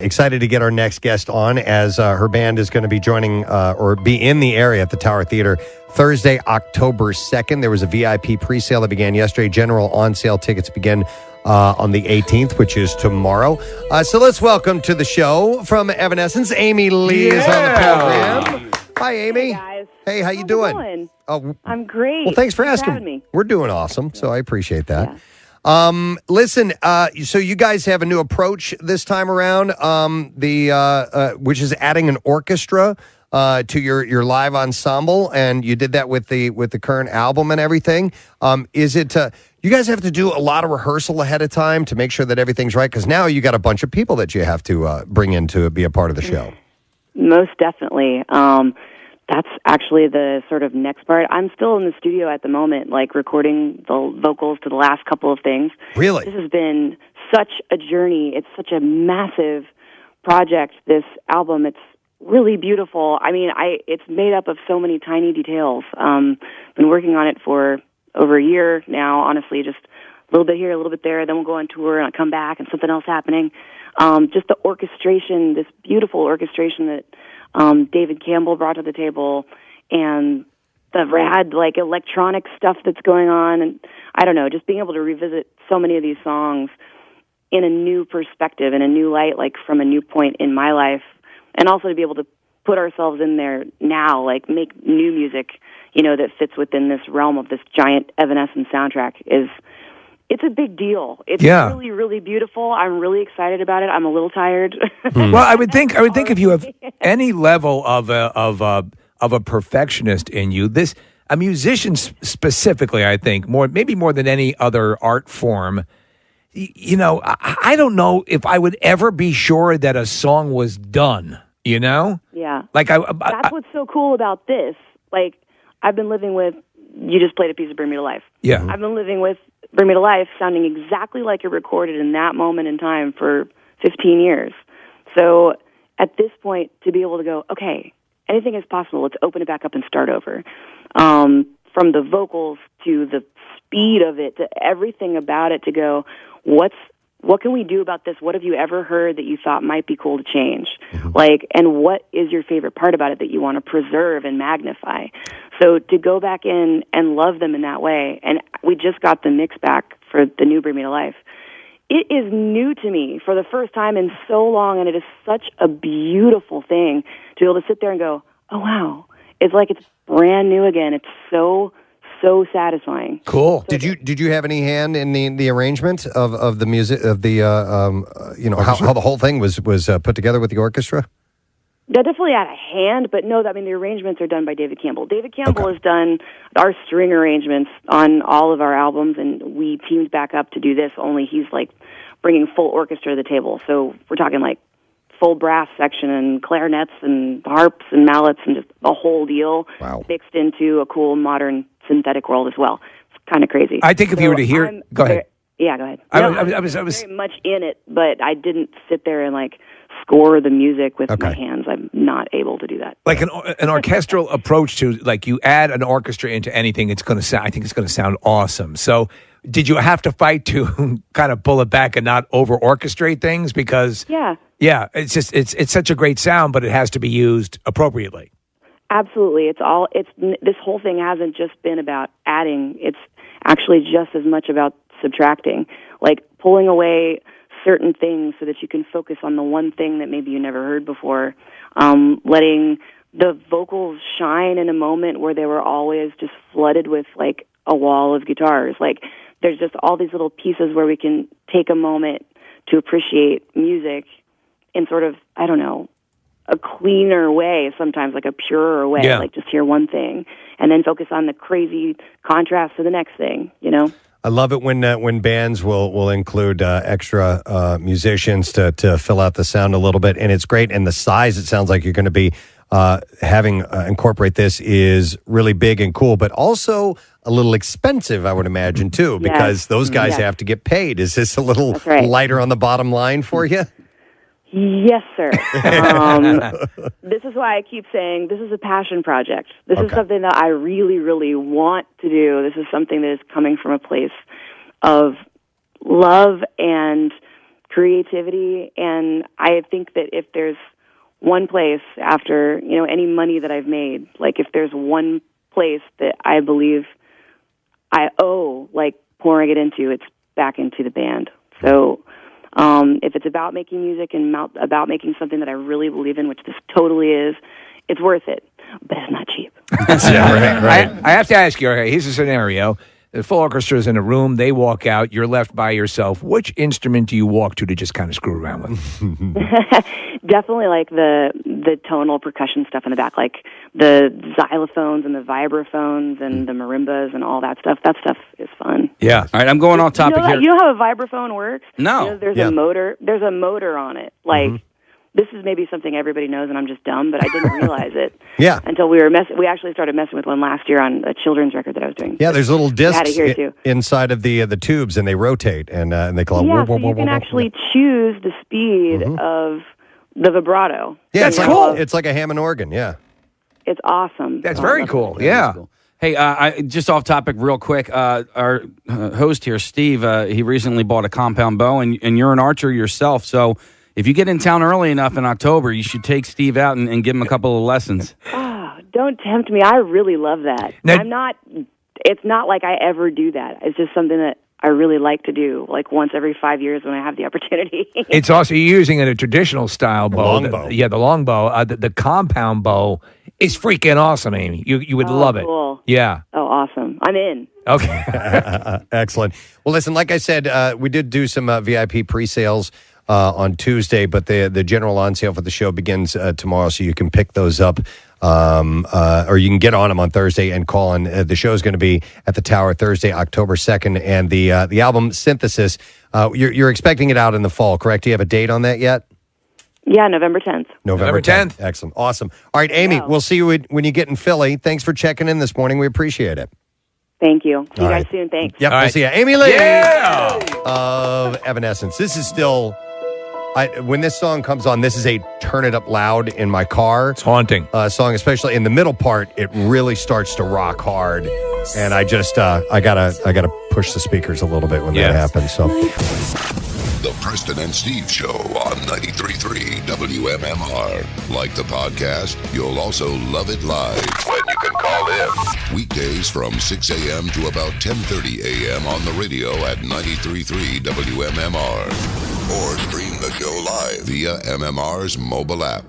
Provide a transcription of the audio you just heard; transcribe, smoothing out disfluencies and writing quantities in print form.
Excited to get our next guest on as her band is going to be joining or be in the area at the Tower Theater Thursday, October 2nd. There was a VIP pre-sale that began yesterday. General on-sale tickets begin on the 18th, which is tomorrow. So let's welcome to the show from Evanescence, Amy Lee is on the program. Hi, Amy. Hey, guys. Hey, how you doing? Oh, I'm great. Well, thanks for asking. having me. We're doing awesome, so I appreciate that. Yeah. Listen, so you guys have a new approach this time around, which is adding an orchestra to your live ensemble, and you did that with the current album and everything. Is it you guys have to do a lot of rehearsal ahead of time to make sure that everything's right? Because now you got a bunch of people that you have to bring in to be a part of the show. Most definitely. That's actually the sort of next part. I'm still in the studio at the moment, like recording the vocals to the last couple of things. Really? This has been such a journey. It's such a massive project, this album. It's really beautiful. I mean, it's made up of so many tiny details. Been working on it for over a year now, honestly, just a little bit here, a little bit there. Then we'll go on tour and I'll come back and something else happening. Just the orchestration, this beautiful orchestration that David Campbell brought to the table, and the rad, like, electronic stuff that's going on, and I don't know, just being able to revisit so many of these songs in a new perspective, in a new light, like from a new point in my life, and also to be able to put ourselves in there now, like make new music, that fits within this realm of this giant Evanescence soundtrack it's a big deal. It's really, really beautiful. I'm really excited about it. I'm a little tired. Well, I would think if you have any level of a perfectionist in you, a musician specifically, I think maybe more than any other art form. I don't know if I would ever be sure that a song was done. Yeah. Like that's what's so cool about this. Like, I've been living with. You just played a piece of Bring Me to Life. Yeah. I've been living with Bring Me to Life sounding exactly like it recorded in that moment in time for 15 years. So at this point, to be able to go, okay, anything is possible. Let's open it back up and start over. From the vocals to the speed of it to everything about it to go, what can we do about this? What have you ever heard that you thought might be cool to change? Mm-hmm. And what is your favorite part about it that you want to preserve and magnify? So to go back in and love them in that way, and we just got the mix back for the new Bring Me to Life. It is new to me for the first time in so long, and it is such a beautiful thing to be able to sit there and go, oh, wow. It's like it's brand new again. It's so satisfying. Cool. Did you have any hand in the arrangement of the music of the how the whole thing was put together with the orchestra? That definitely had a hand, but no, the arrangements are done by David Campbell. David Campbell has done our string arrangements on all of our albums, and we teamed back up to do this, only he's bringing full orchestra to the table. So we're talking full brass section and clarinets and harps and mallets and just a whole deal mixed into a cool modern synthetic world as well. It's kind of crazy. I think if you were to hear... Go ahead. Yeah, go ahead. I was very much in it, but I didn't sit there and score the music with my hands. I'm not able to do that. Like an orchestral approach to you add an orchestra into anything, I think it's going to sound awesome. So did you have to fight to kind of pull it back and not over orchestrate things? Because it's just it's such a great sound, but it has to be used appropriately. Absolutely. This whole thing hasn't just been about adding. It's actually just as much about subtracting, pulling away certain things so that you can focus on the one thing that maybe you never heard before, letting the vocals shine in a moment where they were always just flooded with a wall of guitars. There's just all these little pieces where we can take a moment to appreciate music in sort of, I don't know, a cleaner way, sometimes a purer way, just hear one thing and then focus on the crazy contrast to the next thing, I love it when bands will include extra musicians to fill out the sound a little bit, and it's great. And the size, it sounds like you're going to be having incorporate this is really big and cool, but also a little expensive, I would imagine, too, because those guys have to get paid. Is this a little lighter on the bottom line for you? Yes, sir. This is why I keep saying this is a passion project. This is something that I really, really want to do. This is something that is coming from a place of love and creativity. And I think that if there's one place after, any money that I've made, like if there's one place that I believe I owe, like pouring it into, it's back into the band. So if it's about making music and about making something that I really believe in, which this totally is, it's worth it. But it's not cheap. Right. I have to ask you, okay, here's a scenario. The full orchestra is in a room. They walk out. You're left by yourself. Which instrument do you walk to just kind of screw around with? Definitely like the tonal percussion stuff in the back, like the xylophones and the vibraphones and the marimbas and all that stuff. That stuff is fun. Yeah. All right, I'm going off topic here. You know how a vibraphone works? No. There's a motor. There's a motor on it. Like this is maybe something everybody knows, and I'm just dumb, but I didn't realize it. Until we actually started messing with one last year on a children's record that I was doing. Yeah, there's little discs here too. inside of the tubes, and they rotate, and they call. Yeah, so you can actually choose the speed of the vibrato. Yeah, That's cool. It's like a Hammond organ. Yeah, it's awesome. That's very cool. Yeah. Cool. Hey, I just off topic real quick. Our host here, Steve, he recently bought a compound bow, and you're an archer yourself, so if you get in town early enough in October, you should take Steve out and give him a couple of lessons. Oh, don't tempt me. I really love that. Now, It's not like I ever do that. It's just something that I really like to do, like once every 5 years when I have the opportunity. It's also using a traditional style bow. Longbow. The long bow. The compound bow is freaking awesome, Amy. You would love it. Cool. Yeah. Oh, awesome. I'm in. Okay. Excellent. Well, listen, like I said, we did do some VIP pre-sales on Tuesday, but the general on sale for the show begins tomorrow, so you can pick those up, or you can get on them on Thursday and call in. The show is going to be at the Tower Thursday, October 2nd, and the album Synthesis, you're expecting it out in the fall, correct? Do you have a date on that yet? Yeah, November 10th. November 10th. Excellent. Awesome. All right, Amy, we'll see you when you get in Philly. Thanks for checking in this morning. We appreciate it. Thank you. See you All guys right. soon. Thanks. Yep, All we'll right. see you. Amy Lee Yeah. of Evanescence. This is still... when this song comes on, this is a turn it up loud in my car It's haunting. song, especially in the middle part. It really starts to rock hard, and I just I gotta push the speakers a little bit when that happens. So, The Preston and Steve Show on 93.3 WMMR. Like the podcast, you'll also love it live when you can call in. Weekdays from 6 a.m. to about 10:30 a.m. on the radio at 93.3 WMMR. Or stream the show live via MMR's mobile app.